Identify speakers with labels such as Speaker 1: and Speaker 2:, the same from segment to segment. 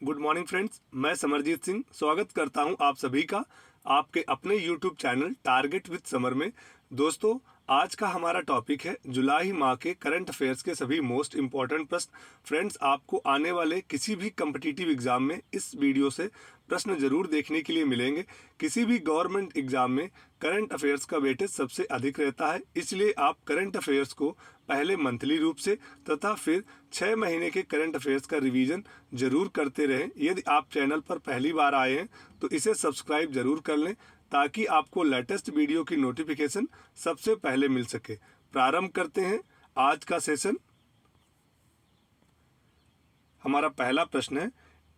Speaker 1: Good morning friends, मैं समरजीत सिंह स्वागत करता हूं आप सभी का आपके अपने YouTube channel target with summer में। दोस्तों, आज का हमारा टॉपिक है जुलाई माह के करंट अफेयर्स के सभी मोस्ट इम्पॉर्टेंट प्रश्न। फ्रेंड्स, आपको आने वाले किसी भी कम्पिटिटिव एग्जाम में इस वीडियो से प्रश्न जरूर देखने के लिए मिलेंगे। किसी भी गवर्नमेंट एग्जाम में करंट अफेयर्स का वेटेज सबसे अधिक रहता है, इसलिए आप करंट अफेयर्स को पहले मंथली रूप से तथा फिर 6 महीने के करंट अफेयर्स का रिवीजन जरूर करते रहें। यदि आप चैनल पर पहली बार आए हैं तो इसे सब्सक्राइब जरूर कर लें ताकि आपको लेटेस्ट वीडियो की नोटिफिकेशन सबसे पहले मिल सके। प्रारंभ करते हैं आज का सेशन। हमारा पहला प्रश्न है,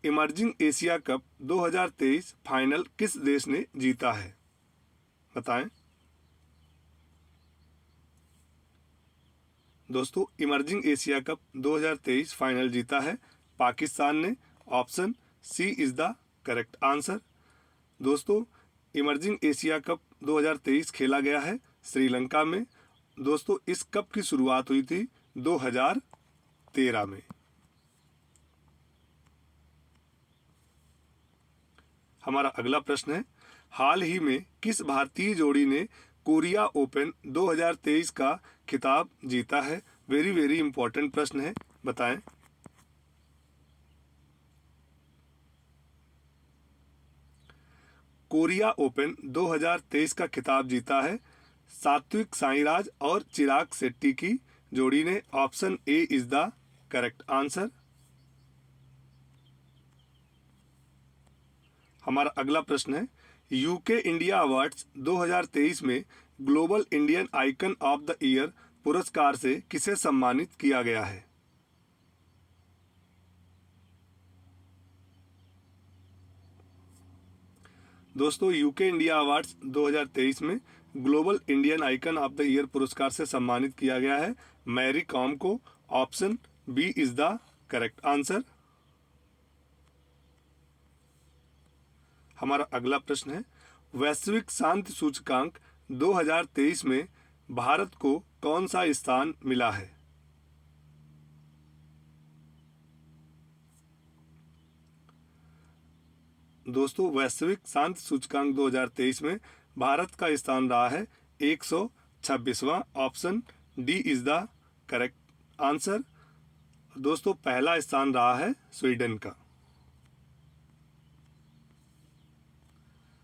Speaker 1: इमर्जिंग एशिया कप 2023 फाइनल किस देश ने जीता है? बताएं। दोस्तों, इमर्जिंग एशिया कप 2023 फाइनल जीता है पाकिस्तान ने। Option C is the correct answer. दोस्तों, इमर्जिंग एशिया कप 2023 खेला गया है श्रीलंका में। दोस्तों, इस कप की शुरुआत हुई थी 2013 में। हमारा अगला प्रश्न है, हाल ही में किस भारतीय जोड़ी ने कोरिया ओपन 2023 का खिताब जीता है? वेरी वेरी इंपॉर्टेंट प्रश्न है, बताएं। कोरिया ओपन 2023 का खिताब जीता है सात्विक साईराज और चिराग शेट्टी की जोड़ी ने। Option A is the correct answer. हमारा अगला प्रश्न है, यूके इंडिया अवार्ड्स 2023 में global Indian icon of the year पुरस्कार से किसे सम्मानित किया गया है? दोस्तों, यूके इंडिया अवार्ड्स 2023 में global Indian icon of the year पुरस्कार से सम्मानित किया गया है मैरी कॉम को। Option B is the correct answer. हमारा अगला प्रश्न है, वैश्विक शांति सूचकांक 2023 में भारत को कौन सा स्थान मिला है? दोस्तों, वैश्विक शांति सूचकांक 2023 में भारत का स्थान रहा है 126वां। Option D is the correct answer. दोस्तों, पहला स्थान रहा है स्वीडन का।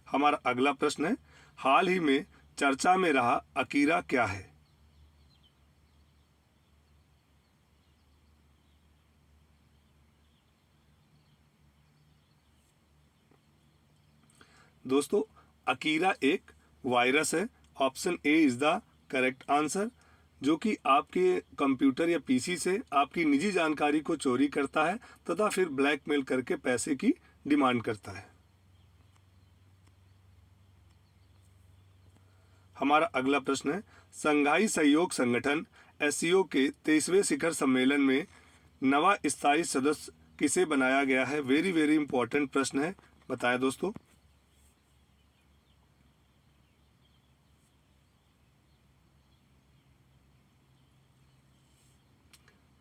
Speaker 1: हमारा अगला प्रश्न है, हाल ही में चर्चा में रहा अकीरा क्या है? दोस्तों, अकीरा एक वायरस है। Option A is the correct answer, जो कि आपके कंप्यूटर या पीसी से आपकी निजी जानकारी को चोरी करता है तथा फिर ब्लैकमेल करके पैसे की डिमांड करता है। हमारा अगला प्रश्न है, संघाई सहयोग संगठन एससीओ के 23वें शिखर सम्मेलन में नवा स्थायी सदस्य किसे बनाया गया है? वेरी वेरी इंपॉर्टेंट प्रश्न है, बताएं दोस्तों।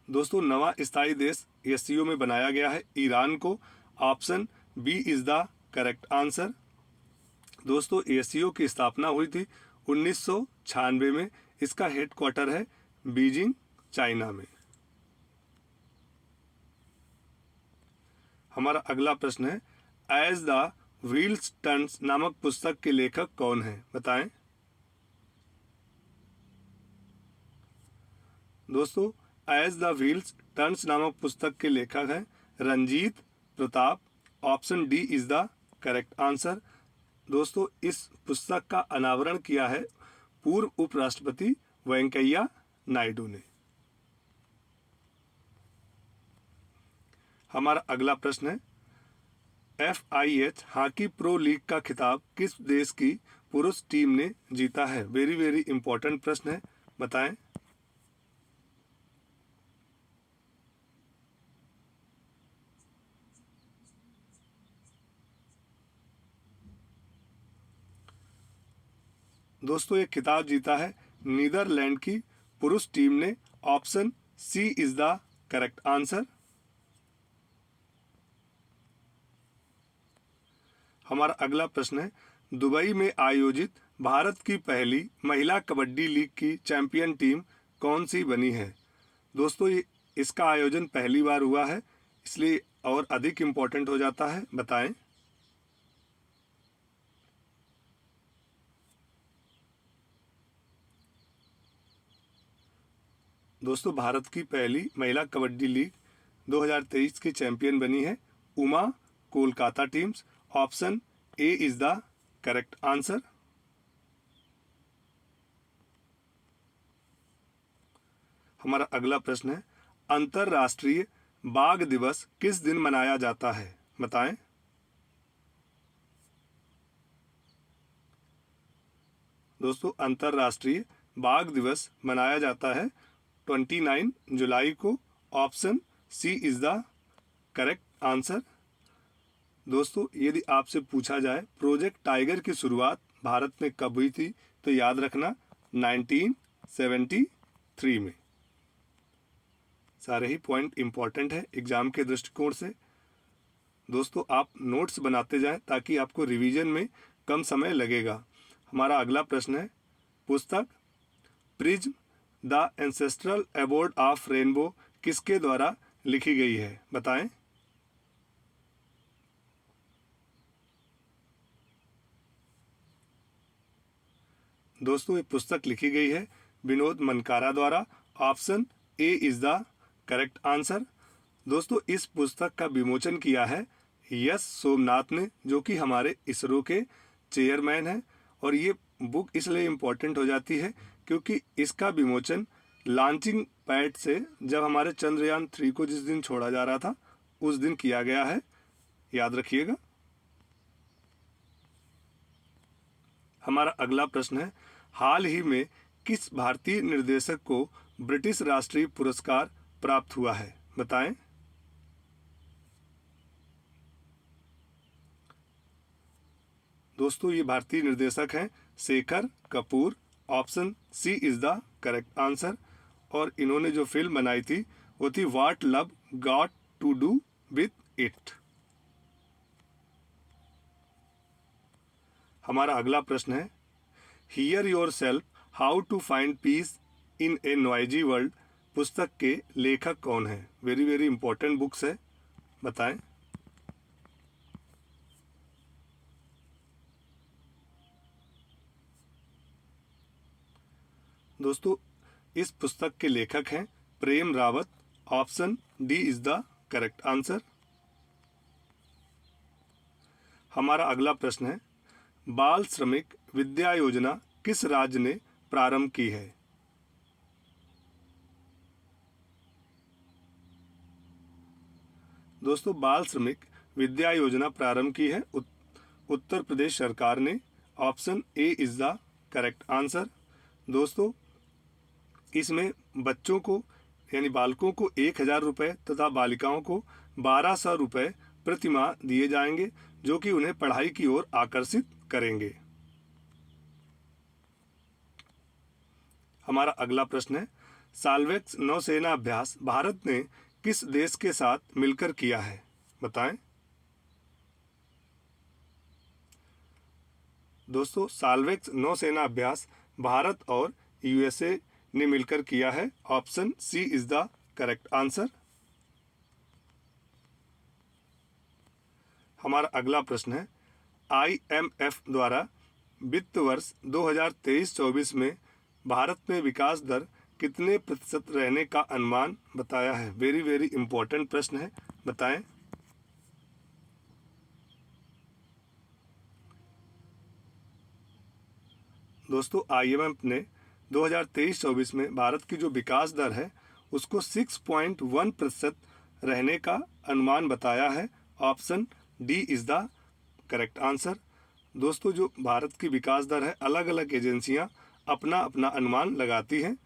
Speaker 1: दोस्तों, नवा स्थायी देश एससीओ में बनाया गया है ईरान को। Option B is the correct answer. दोस्तों, एससीओ की स्थापना हुई थी 1996 में। इसका हेडक्वार्टर है बीजिंग, चाइना में। हमारा अगला प्रश्न है, एज द व्हील्स टर्न्स नामक पुस्तक के लेखक कौन हैं? बताएं। दोस्तों, एज द व्हील्स टर्न्स नामक पुस्तक के लेखक हैं Ranjit Pratap. Option D is the correct answer. दोस्तों, इस पुस्तक का अनावरण किया है पूर्व उपराष्ट्रपति वेंकैया नायडू ने। हमारा अगला प्रश्न है, FIH हॉकी प्रो लीग का खिताब किस देश की पुरुष टीम ने जीता है? वेरी वेरी इंपॉर्टेंट प्रश्न है, बताएं। दोस्तों, ये खिताब जीता है नीदरलैंड की पुरुष टीम ने। Option C is the correct answer. हमारा अगला प्रश्न है, दुबई में आयोजित भारत की पहली महिला कबड्डी लीग की चैंपियन टीम कौन सी बनी है? दोस्तों ये इसका आयोजन पहली बार हुआ है, इसलिए और अधिक इम्पोर्टेंट हो जाता है। बताएं। दोस्तों भारत की पहली महिला कबड्डी लीग 2023 की चैंपियन बनी है Uma Kolkata teams. Option A is the correct answer. हमारा अगला प्रश्न है, अंतर्राष्ट्रीय बाघ दिवस किस दिन मनाया जाता है? बताएं। दोस्तों अंतर्राष्ट्रीय बाघ दिवस मनाया जाता है 29 जुलाई को। Option C is the correct answer. दोस्तों यदि आपसे पूछा जाए प्रोजेक्ट टाइगर की शुरुआत भारत में कब हुई थी, तो याद रखना 1973 में। सारे ही पॉइंट इंपॉर्टेंट है एग्जाम के दृष्टिकोण से। दोस्तों आप नोट्स बनाते जाएं ताकि आपको रिवीजन में कम समय लगेगा। हमारा अगला प्रश्न है, पुस्तक prism the ancestral abode of rainbow किसके द्वारा लिखी गई है? बताएं। दोस्तों ये पुस्तक लिखी गई है विनोद मनकारा द्वारा। Option A is the correct answer. दोस्तों इस पुस्तक का विमोचन किया है यस सोमनाथ ने, जो कि हमारे इसरो के चेयरमैन हैं। और ये बुक इसलिए इम्पोर्टेंट हो जाती है क्योंकि इसका विमोचन लॉन्चिंग पैड से जब हमारे चंद्रयान 3 को जिस दिन छोड़ा जा रहा था उस दिन किया गया है, याद रखिएगा। हमारा अगला प्रश्न है, हाल ही में किस भारतीय निर्देशक को ब्रिटिश राष्ट्रीय पुरस्कार प्राप्त हुआ है? बताएं। दोस्तों ये भारतीय निर्देशक हैं Shekhar Kapur. Option C is the correct answer. और इन्होंने जो फिल्म बनाई थी वो थी what love got to do with it. हमारा अगला प्रश्न है, hear yourself how to find peace in a noisy world पुस्तक के लेखक कौन है? वेरी वेरी इंपॉर्टेंट बुक्स है, बताएं। दोस्तों इस पुस्तक के लेखक हैं Prem Rawat. Option D is the correct answer. हमारा अगला प्रश्न है, बाल श्रमिक विद्या योजना किस राज्य ने प्रारंभ की है? दोस्तों बाल श्रमिक विद्या योजना प्रारंभ की है उत्तर प्रदेश सरकार ने। Option A is the correct answer. दोस्तों इसमें बच्चों को यानी बालकों को 1,000 रुपये तथा बालिकाओं को 1,200 रुपये प्रति माह दिए जाएंगे, जो कि उन्हें पढ़ाई की ओर आकर्षित करेंगे। हमारा अगला प्रश्न है, साल्वेक्स नौसेना अभ्यास भारत ने किस देश के साथ मिलकर किया है? बताएं। दोस्तों साल्वेक्स नौसेना अभ्यास भारत और यूएसए ने मिलकर किया है। Option C is the correct answer. हमारा अगला प्रश्न है, IMF द्वारा वित्त वर्ष 2023-24 में भारत में विकास दर कितने प्रतिशत रहने का अनुमान बताया है? वेरी वेरी इंपॉर्टेंट प्रश्न है, बताएं। दोस्तों IMF ने 2023-24 में भारत की जो विकास दर है उसको 6.1% रहने का अनुमान बताया है। Option D is the correct answer. दोस्तों जो भारत की विकास दर है अलग अलग एजेंसियां अपना अपना अनुमान लगाती हैं।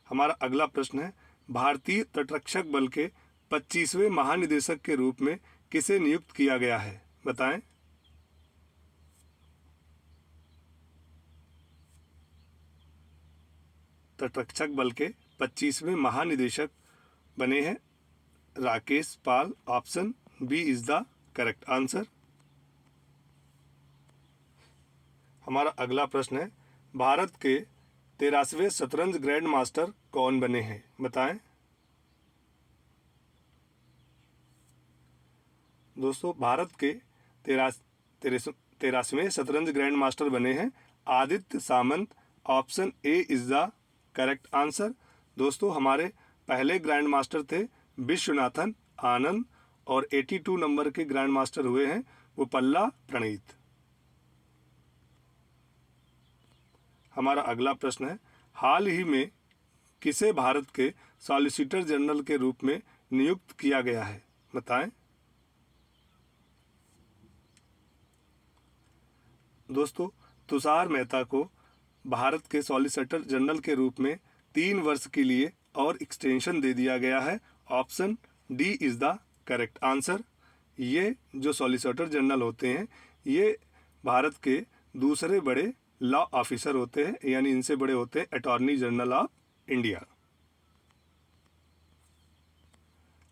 Speaker 1: हमारा अगला प्रश्न है, भारतीय तटरक्षक बल के 25वें महानिदेशक के रूप में किसे नियुक्त किया गया है? बताएं। तटरक्षक बल के 25वें महानिदेशक बने हैं Rakesh Pal. Option B is the correct answer. हमारा अगला प्रश्न है, भारत के 83वें शतरंज ग्रैंड मास्टर कौन बने हैं? बताएं। दोस्तों, भारत के 83वें शतरंज ग्रैंड मास्टर बने हैं Aditya Samant. Option A is the correct answer. दोस्तों, हमारे पहले ग्रैंड मास्टर थे विश्वनाथन आनंद और 82 नंबर के ग्रैंड मास्टर हुए हैं वो पल्ला प्रणीत। हमारा अगला प्रश्न है, हाल ही में किसे भारत के सॉलिसिटर जनरल के रूप में नियुक्त किया गया है? बताएं। दोस्तों, तुषार मेहता को भारत के सॉलिसिटर जनरल के रूप में 3 वर्ष के लिए और एक्सटेंशन दे दिया गया है। Option D is the correct answer. ये जो सॉलिसिटर जनरल होते हैं ये भारत के दूसरे बड़े लॉ ऑफिसर होते हैं, यानी इनसे बड़े होते हैं अटॉर्नी जनरल ऑफ इंडिया।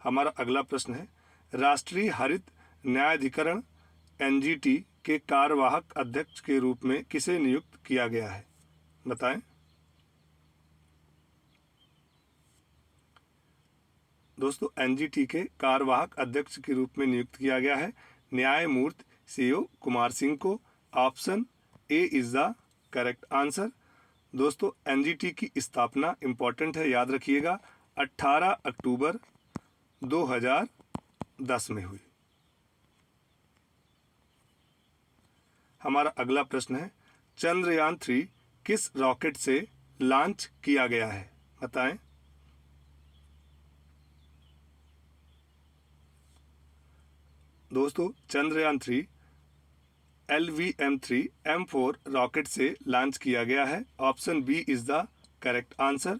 Speaker 1: हमारा अगला प्रश्न है, राष्ट्रीय हरित न्यायाधिकरण एनजीटी के कार्यवाहक अध्यक्ष के रूप में किसे नियुक्त किया गया है? बताएं। दोस्तों, एनजीटी के कार्यवाहक अध्यक्ष के रूप में नियुक्त किया गया है न्यायमूर्ति सीओ कुमार सिंह को। Option A is the correct answer. दोस्तों, एनजीटी की स्थापना इंपॉर्टेंट है, याद रखिएगा, 18 अक्टूबर 2010 में हुई। हमारा अगला प्रश्न है, चंद्रयान 3 किस रॉकेट से लॉन्च किया गया है? बताएं। दोस्तों, चंद्रयान 3 LVM-3 M4 रॉकेट से लॉन्च किया गया है। Option B is the correct answer.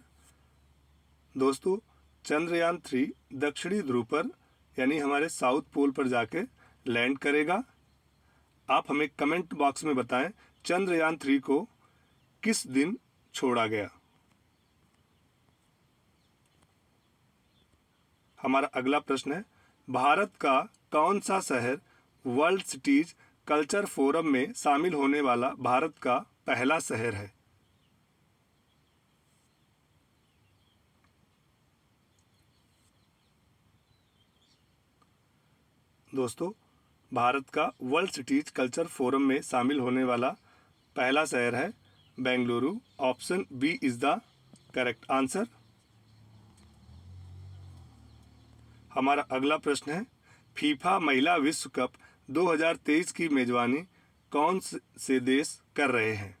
Speaker 1: दोस्तों, चंद्रयान 3 दक्षिणी ध्रुव पर यानी हमारे साउथ पोल पर जाके लैंड करेगा। आप हमें कमेंट बॉक्स में बताएं चंद्रयान 3 को किस दिन छोड़ा गया। हमारा अगला प्रश्न है, भारत का कौन सा शहर वर्ल्ड सिटीज कल्चर फोरम में शामिल होने वाला भारत का पहला शहर है? दोस्तों, भारत का वर्ल्ड सिटीज कल्चर फोरम में शामिल होने वाला पहला शहर है Bengaluru. Option B is the correct answer. हमारा अगला प्रश्न है, फीफा महिला विश्व कप 2023 की मेजबानी कौन से देश कर रहे हैं?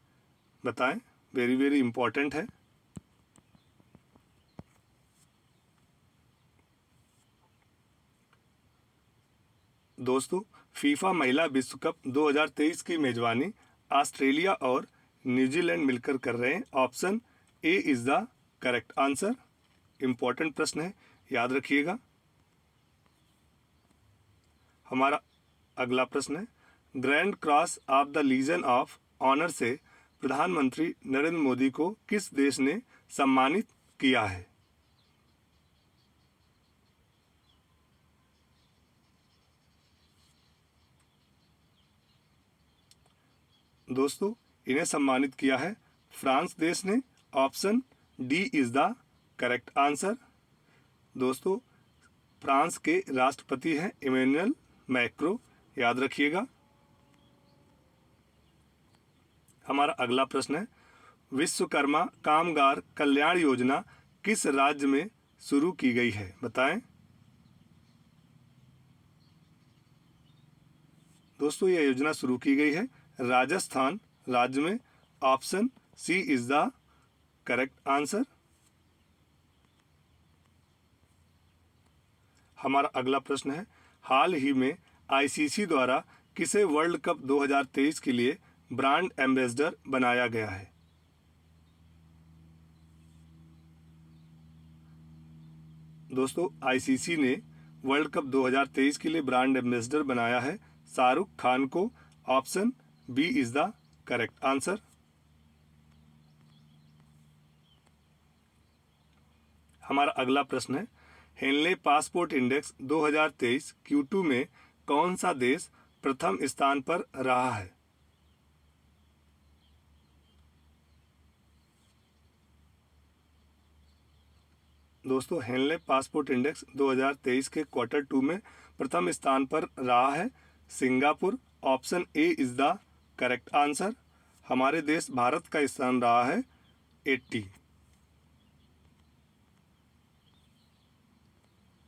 Speaker 1: बताएं। वेरी वेरी इंपॉर्टेंट है। दोस्तों, फीफा महिला विश्व कप 2023 की मेजबानी ऑस्ट्रेलिया और न्यूजीलैंड मिलकर कर रहे हैं। Option A is the correct answer. Important प्रश्न है, याद रखिएगा। हमारा अगला प्रश्न है, grand cross of the legion of honour से प्रधानमंत्री नरेंद्र मोदी को किस देश ने सम्मानित किया है? दोस्तों, इन्हें सम्मानित किया है फ्रांस देश ने। Option D is the correct answer. दोस्तों, फ्रांस के राष्ट्रपति हैं इमैनुअल मैक्रो, याद रखिएगा। हमारा अगला प्रश्न है, विश्वकर्मा कामगार कल्याण योजना किस राज्य में शुरू की गई है? बताएं। दोस्तों, यह योजना शुरू की गई है राजस्थान राज्य में। Option C is the correct answer. हमारा अगला प्रश्न है, हाल ही में आईसीसी द्वारा किसे वर्ल्ड कप 2023 के लिए ब्रांड एम्बेसडर बनाया गया है? दोस्तों, आईसीसी ने वर्ल्ड कप 2023 के लिए ब्रांड एम्बेसडर बनाया है शाहरुख खान को। Option B is the correct answer. हमारा अगला प्रश्न है, हेनले पासपोर्ट इंडेक्स 2023 Q2 में कौन सा देश प्रथम स्थान पर रहा है? दोस्तों, हेनले पासपोर्ट इंडेक्स 2023 के Q2 में प्रथम स्थान पर रहा है Singapore. Option A is the correct answer. हमारे देश भारत का स्थान रहा है 80।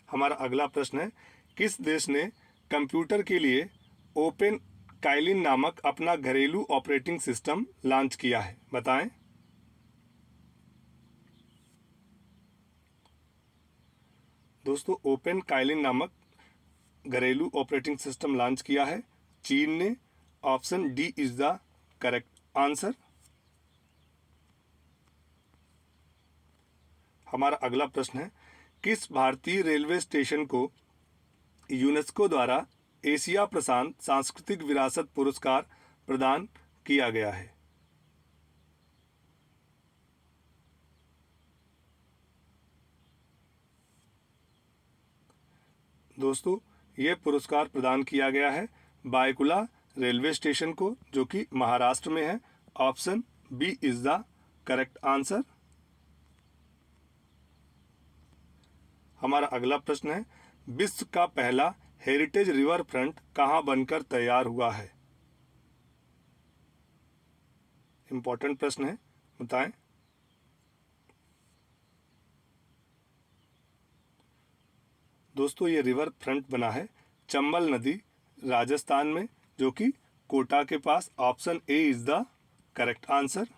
Speaker 1: हमारा अगला प्रश्न है, किस देश ने कंप्यूटर के लिए ओपन काइलिन नामक अपना घरेलू ऑपरेटिंग सिस्टम लॉन्च किया है? बताएं। दोस्तों, ओपन काइलिन नामक घरेलू ऑपरेटिंग सिस्टम लॉन्च किया है चीन ने। Option D is the correct answer. हमारा अगला प्रश्न है, किस भारतीय रेलवे स्टेशन को यूनेस्को द्वारा एशिया प्रशांत सांस्कृतिक विरासत पुरस्कार प्रदान किया गया है? दोस्तों, यह पुरस्कार प्रदान किया गया है बायकुला रेलवे स्टेशन को, जो कि महाराष्ट्र में है। Option B is the correct answer. हमारा अगला प्रश्न है, विश्व का पहला हेरिटेज रिवर फ्रंट कहाँ बनकर तैयार हुआ है? इंपॉर्टेंट प्रश्न है, बताएं। दोस्तों, ये रिवर फ्रंट बना है चंबल नदी राजस्थान में, जो कि कोटा के पास। Option A is the correct answer.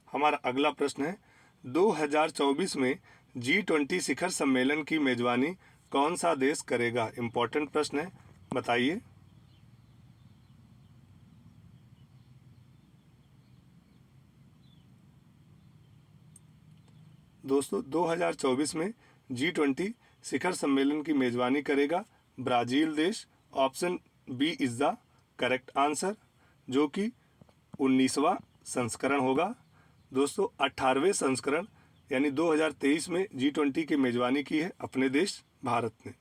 Speaker 1: हमारा अगला प्रश्न है, 2024 में G20 शिखर सम्मेलन की मेजबानी कौन सा देश करेगा? इंपॉर्टेंट प्रश्न है, बताइए। दोस्तों, 2024 में G20 शिखर सम्मेलन की मेजबानी करेगा ब्राजील देश। Option B is the correct answer, जो कि 19वां संस्करण होगा। दोस्तों, 18वें संस्करण यानी 2023 में G20 की मेजबानी की है अपने देश भारत ने।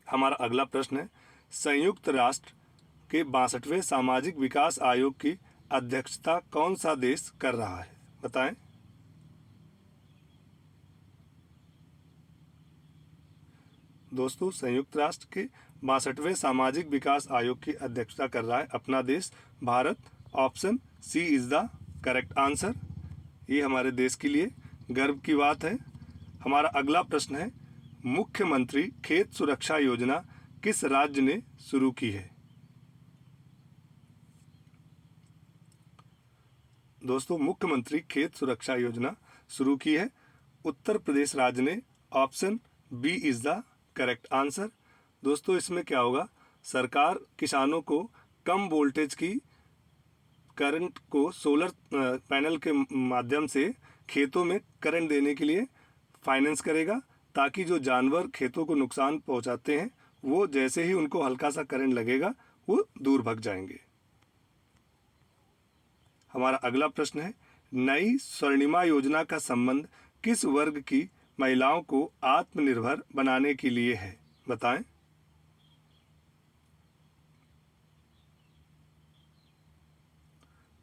Speaker 1: हमारा अगला प्रश्न है, संयुक्त राष्ट्र के 62वें सामाजिक विकास आयोग की अध्यक्षता कौन सा देश कर रहा है? बताएं। दोस्तों, संयुक्त राष्ट्र के 62वें सामाजिक विकास आयोग की अध्यक्षता कर रहा है अपना देश Bharat. Option C is the correct answer. ये हमारे देश के लिए गर्व की बात है। हमारा अगला प्रश्न है, मुख्यमंत्री खेत सुरक्षा योजना किस राज्य ने शुरू की है? दोस्तों, मुख्यमंत्री खेत सुरक्षा योजना शुरू की है उत्तर प्रदेश राज्य ने। Option B is the correct answer. दोस्तों, इसमें क्या होगा, सरकार किसानों को कम वोल्टेज की करंट को सोलर पैनल के माध्यम से खेतों में करंट देने के लिए फाइनेंस करेगा, ताकि जो जानवर खेतों को नुकसान पहुंचाते हैं वो जैसे ही उनको हल्का सा करंट लगेगा वो दूर भाग जाएंगे। हमारा अगला प्रश्न है, नई स्वर्णिमा योजना का संबंध किस वर्ग की महिलाओं को आत्मनिर्भर बनाने के लिए है? बताएं।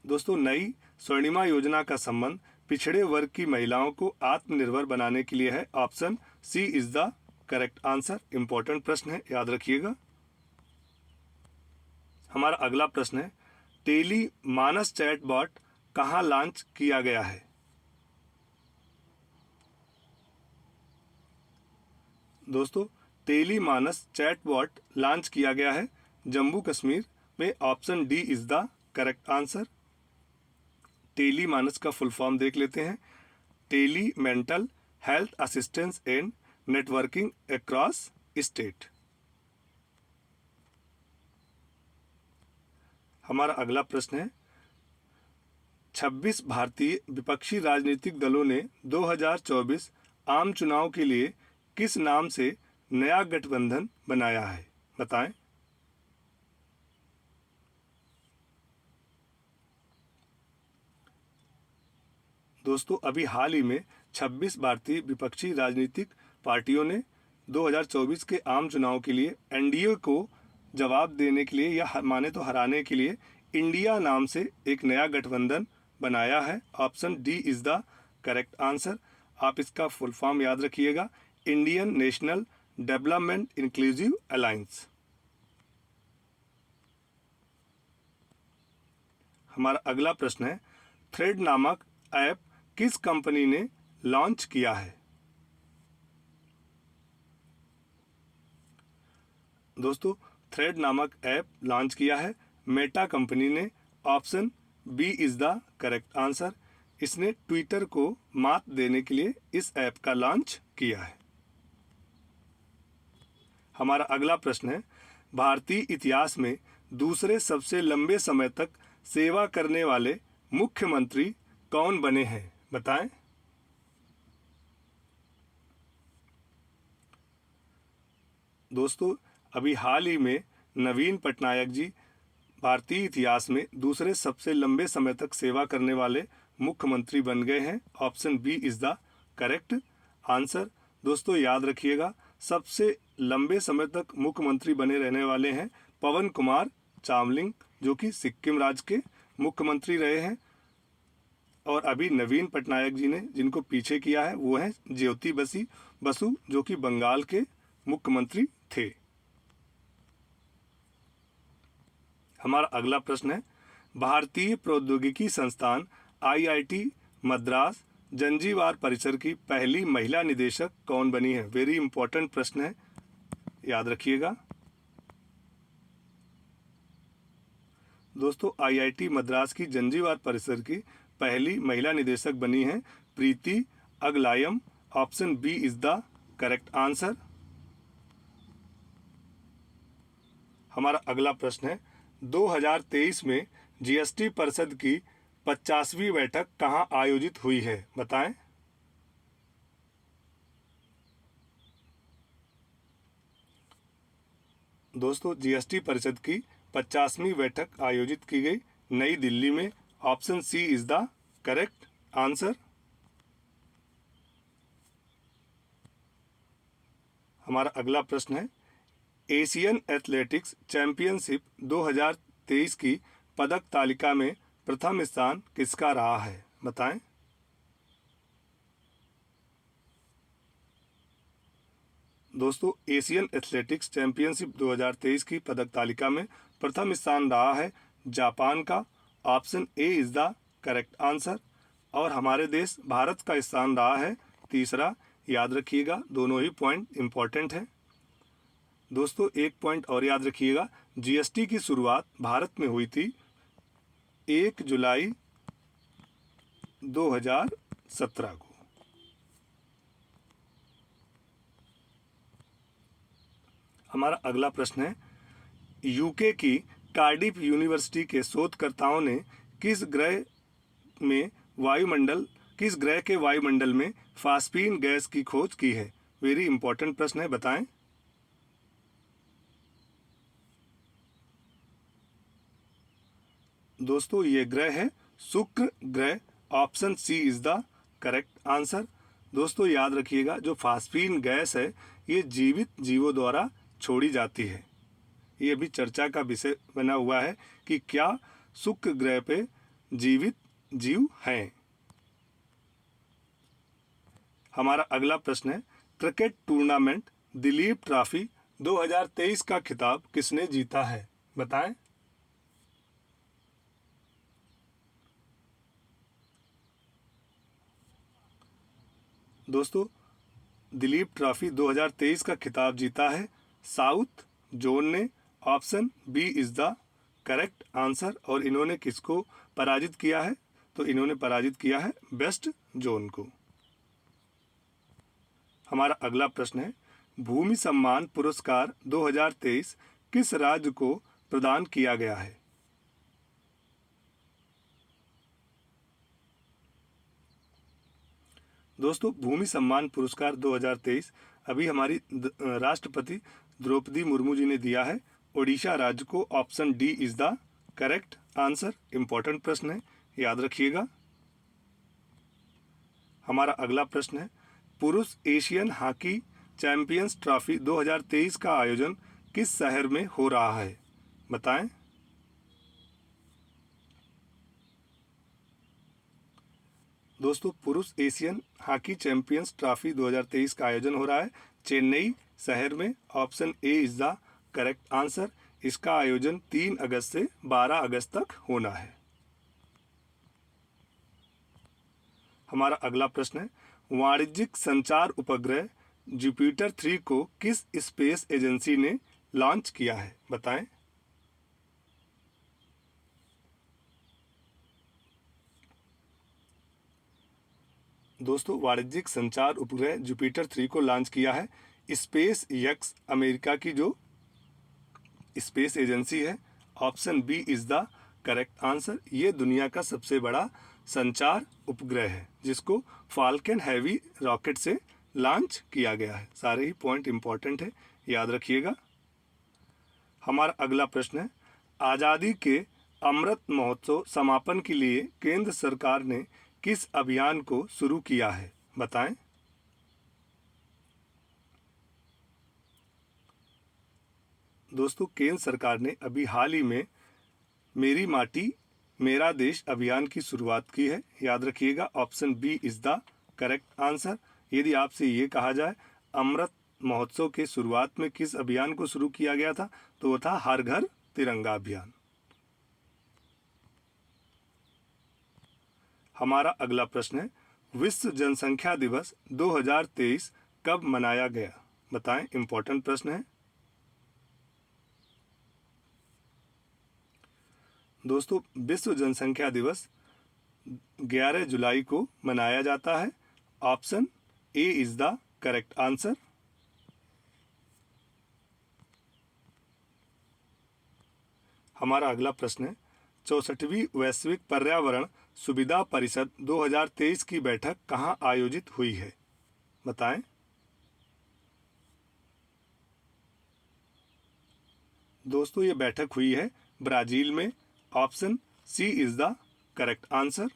Speaker 1: दोस्तों, नई स्वर्णिमा योजना का संबंध पिछड़े वर्ग की महिलाओं को आत्मनिर्भर बनाने के लिए है। Option C is the correct answer. Important प्रश्न है, याद रखिएगा। हमारा अगला प्रश्न है, टेली मानस चैटबॉट कहाँ लॉन्च किया गया है? दोस्तों, टेली मानस चैटबॉट लॉन्च किया गया है जम्मू कश्मीर में। Option D is the correct answer. Tele Manas का फुल फॉर्म देख लेते हैं, tele mental health assistance and networking across state. हमारा अगला प्रश्न है, 26 भारतीय विपक्षी राजनीतिक दलों ने 2024 आम चुनाव के लिए किस नाम से नया गठबंधन बनाया है? बताएं। दोस्तों अभी हाल ही में 26 भारतीय विपक्षी राजनीतिक पार्टियों ने 2024 के आम चुनाव के लिए एनडीए को जवाब देने के लिए या माने तो हराने के लिए इंडिया नाम से एक नया गठबंधन बनाया है। Option D is the correct answer. आप इसका फुल फॉर्म याद रखिएगा, Indian national development inclusive alliance. हमारा अगला प्रश्न है, थ्रेड नामक ऐप किस कंपनी ने लॉन्च किया है? दोस्तों थ्रेड नामक ऐप लॉन्च किया है मेटा कंपनी ने। Option B is the correct answer. इसने ट्विटर को मात देने के लिए इस ऐप का लॉन्च किया है। हमारा अगला प्रश्न है, भारतीय इतिहास में दूसरे सबसे लंबे समय तक सेवा करने वाले मुख्यमंत्री कौन बने हैं? बताएं। दोस्तों अभी हाल ही में नवीन पटनायक जी भारतीय इतिहास में दूसरे सबसे लंबे समय तक सेवा करने वाले मुख्यमंत्री बन गए हैं। Option B is the correct answer. दोस्तों याद रखिएगा, सबसे लंबे समय तक मुख्यमंत्री बने रहने वाले हैं पवन कुमार चामलिंग, जो कि सिक्किम राज्य के मुख्यमंत्री रहे हैं। और अभी नवीन पटनायक जी ने जिनको पीछे किया है वो है ज्योति बसु, जो कि बंगाल के मुख्यमंत्री थे। हमारा अगला प्रश्न है, भारतीय प्रौद्योगिकी संस्थान आईआईटी मद्रास जंजीबार परिसर की पहली महिला निदेशक कौन बनी है? वेरी इंपॉर्टेंट प्रश्न है, याद रखिएगा। दोस्तों आईआईटी मद्रास की जंजीबार परिसर की पहली महिला निदेशक बनी है Preeti Agalayam. Option B is the correct answer. हमारा अगला प्रश्न है, 2023 में जीएसटी परिषद की 50वीं बैठक कहाँ आयोजित हुई है? बताएं। दोस्तों जीएसटी परिषद की 50वीं बैठक आयोजित की गई नई दिल्ली में। Option C is the correct answer. हमारा अगला प्रश्न है, एशियन एथलेटिक्स चैंपियनशिप 2023 की पदक तालिका में प्रथम स्थान किसका रहा है? बताएं। दोस्तों एशियन एथलेटिक्स चैंपियनशिप 2023 की पदक तालिका में प्रथम स्थान रहा है जापान का। Option A is the correct answer. और हमारे देश भारत का स्थान रहा है तीसरा। याद रखिएगा, दोनों ही पॉइंट इंपॉर्टेंट हैं। दोस्तों एक पॉइंट और याद रखिएगा, जीएसटी की शुरुआत भारत में हुई थी 1 जुलाई 2017 को। हमारा अगला प्रश्न है, यूके की कार्डिफ यूनिवर्सिटी के शोधकर्ताओं ने किस ग्रह के वायुमंडल में फास्फीन गैस की खोज की है? वेरी इंपॉर्टेंट प्रश्न है, बताएं। दोस्तों ये ग्रह है शुक्र ग्रह। Option C is the correct answer. दोस्तों याद रखिएगा, जो फास्फीन गैस है ये जीवित जीवों द्वारा छोड़ी जाती है। ये भी चर्चा का विषय बना हुआ है कि क्या शुक्र ग्रह पे जीवित जीव हैं। हमारा अगला प्रश्न है, क्रिकेट टूर्नामेंट दिलीप ट्रॉफी 2023 का खिताब किसने जीता है? बताएं। दोस्तों दिलीप ट्रॉफी 2023 का खिताब जीता है साउथ जोन ने। Option B is the correct answer. और इन्होंने किसको पराजित किया है? तो इन्होंने पराजित किया है वेस्ट जोन को। हमारा अगला प्रश्न है, भूमि सम्मान पुरस्कार 2023 किस राज्य को प्रदान किया गया है? दोस्तों भूमि सम्मान पुरस्कार 2023 अभी हमारी राष्ट्रपति द्रौपदी मुर्मू जी ने दिया है ओडिशा राज्य को। Option D is the correct answer. Important प्रश्न है, याद रखिएगा। हमारा अगला प्रश्न है, पुरुष एशियन हॉकी चैंपियंस ट्रॉफी 2023 का आयोजन किस शहर में हो रहा है? बताएं। दोस्तों, पुरुष एशियन हॉकी चैंपियंस ट्रॉफी 2023 का आयोजन हो रहा है चेन्नई शहर में। Option A is the correct answer. इसका आयोजन 3 अगस्त से 12 अगस्त तक होना है। हमारा अगला प्रश्न है, वाणिज्यिक संचार उपग्रह जुपिटर 3 को किस स्पेस एजेंसी ने लॉन्च किया है? बताएं। दोस्तों, वाणिज्यिक संचार उपग्रह जुपिटर 3 को लॉन्च किया है स्पेस एक्स, अमेरिका की जो स्पेस एजेंसी है। Option B is the correct answer. ये दुनिया का सबसे बड़ा संचार उपग्रह है जिसको फाल्कन हैवी रॉकेट से लॉन्च किया गया है। सारे ही पॉइंट इंपॉर्टेंट है, याद रखिएगा। हमारा अगला प्रश्न है, आज़ादी के अमृत महोत्सव समापन के लिए केंद्र सरकार ने किस अभियान को शुरू किया है? बताएं। दोस्तों, केंद्र सरकार ने अभी हाल ही में मेरी माटी मेरा देश अभियान की शुरुआत की है। याद रखिएगा, option B is the correct answer. यदि आपसे ये कहा जाए अमृत महोत्सव के शुरुआत में किस अभियान को शुरू किया गया था, तो वो था हर घर तिरंगा अभियान। हमारा अगला प्रश्न है, विश्व जनसंख्या दिवस 2023 कब मनाया गया? बताएं। इंपॉर्टेंट प्रश्न है। दोस्तों, विश्व जनसंख्या दिवस 11 जुलाई को मनाया जाता है। Option A is the correct answer. हमारा अगला प्रश्न है, 64वीं वैश्विक पर्यावरण सुविधा परिषद 2023 की बैठक कहाँ आयोजित हुई है? बताएं। दोस्तों, ये बैठक हुई है ब्राजील में। Option C is the correct answer.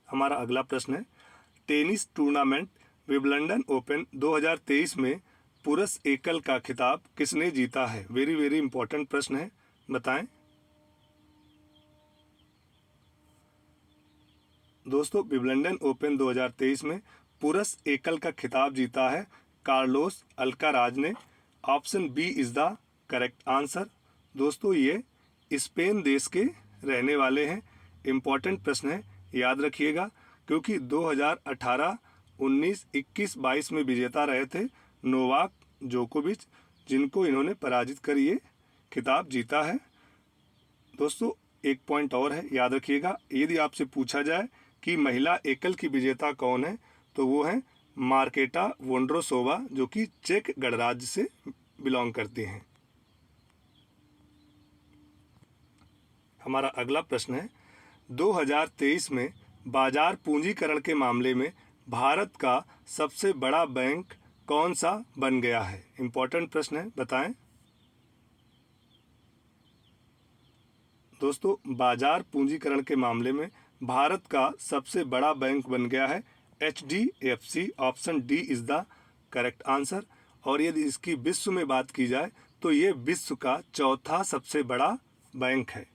Speaker 1: हमारा अगला प्रश्न है, टेनिस टूर्नामेंट विंबलडन ओपन 2023 में पुरुष एकल का खिताब किसने जीता है? वेरी वेरी इंपॉर्टेंट प्रश्न है, बताएं। दोस्तों, विंबलडन ओपन 2023 में पुरुष एकल का खिताब जीता है कार्लोस अल्काराज ने। Option B is the correct answer. दोस्तों, ये स्पेन देश के रहने वाले हैं। इम्पॉर्टेंट प्रश्न है, याद रखिएगा, क्योंकि 2018, 19, 21, 22 में विजेता रहे थे नोवाक जोकोविच, जिनको इन्होंने पराजित कर ये खिताब जीता है। दोस्तों, एक पॉइंट और है, याद रखिएगा, यदि आपसे पूछा जाए कि महिला एकल की विजेता कौन है, तो वो है मार्केटा वोंड्रोसोवा, जो कि चेक गणराज्य से बिलोंग करती हैं। हमारा अगला प्रश्न है, 2023 में बाजार पूंजीकरण के मामले में भारत का सबसे बड़ा बैंक कौन सा बन गया है? इंपॉर्टेंट प्रश्न है, बताएं। दोस्तों, बाजार पूंजीकरण के मामले में भारत का सबसे बड़ा बैंक बन गया है HDFC। Option D is the correct answer. और यदि इसकी विश्व में बात की जाए तो ये विश्व का चौथा सबसे बड़ा बैंक है।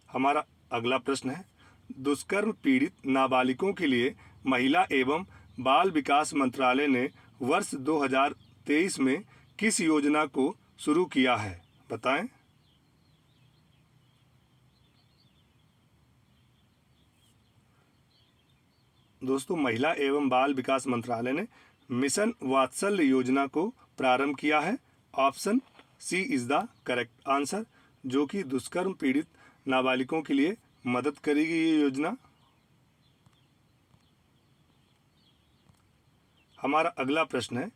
Speaker 1: हमारा अगला प्रश्न है, दुष्कर्म पीड़ित नाबालिगों के लिए महिला एवं बाल विकास मंत्रालय ने वर्ष 2023 में किस योजना को शुरू किया है? बताएं। दोस्तों, महिला एवं बाल विकास मंत्रालय ने मिशन वात्सल्य योजना को प्रारंभ किया है। Option C is the correct answer, जो कि दुष्कर्म पीड़ित नाबालिगों के लिए मदद करेगी ये योजना। हमारा अगला प्रश्न है,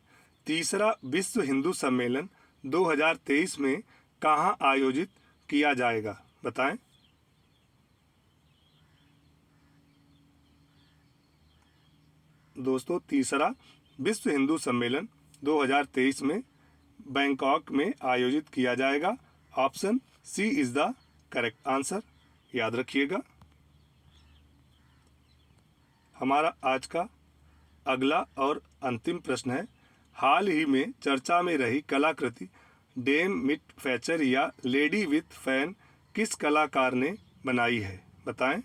Speaker 1: तीसरा विश्व हिंदू सम्मेलन 2023 में कहाँ आयोजित किया जाएगा? बताएं। दोस्तों, तीसरा विश्व हिंदू सम्मेलन 2023 में बैंकॉक में आयोजित किया जाएगा। Option C is the correct answer, याद रखिएगा। हमारा आज का अगला और अंतिम प्रश्न है, हाल ही में चर्चा में रही कलाकृति डेम विथ फैचर या लेडी विथ फैन किस कलाकार ने बनाई है, बताएं।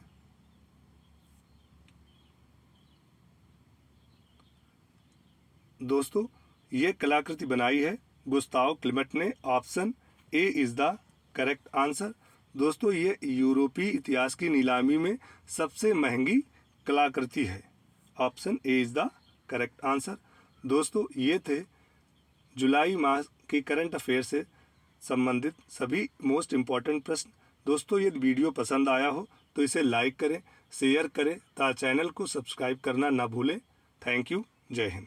Speaker 1: दोस्तों ये कलाकृति बनाई है गुस्ताव क्लिमेट ने, option A is the correct answer. दोस्तों ये यूरोपीय इतिहास की नीलामी में सबसे महंगी कलाकृति है, option A is the correct answer. दोस्तों ये थे जुलाई माह के करंट अफेयर से संबंधित सभी मोस्ट इम्पॉर्टेंट प्रश्न। दोस्तों यदि वीडियो पसंद आया हो तो इसे लाइक करें, शेयर करें तथा चैनल को सब्सक्राइब करना ना भूलें। थैंक यू, जय हिंद।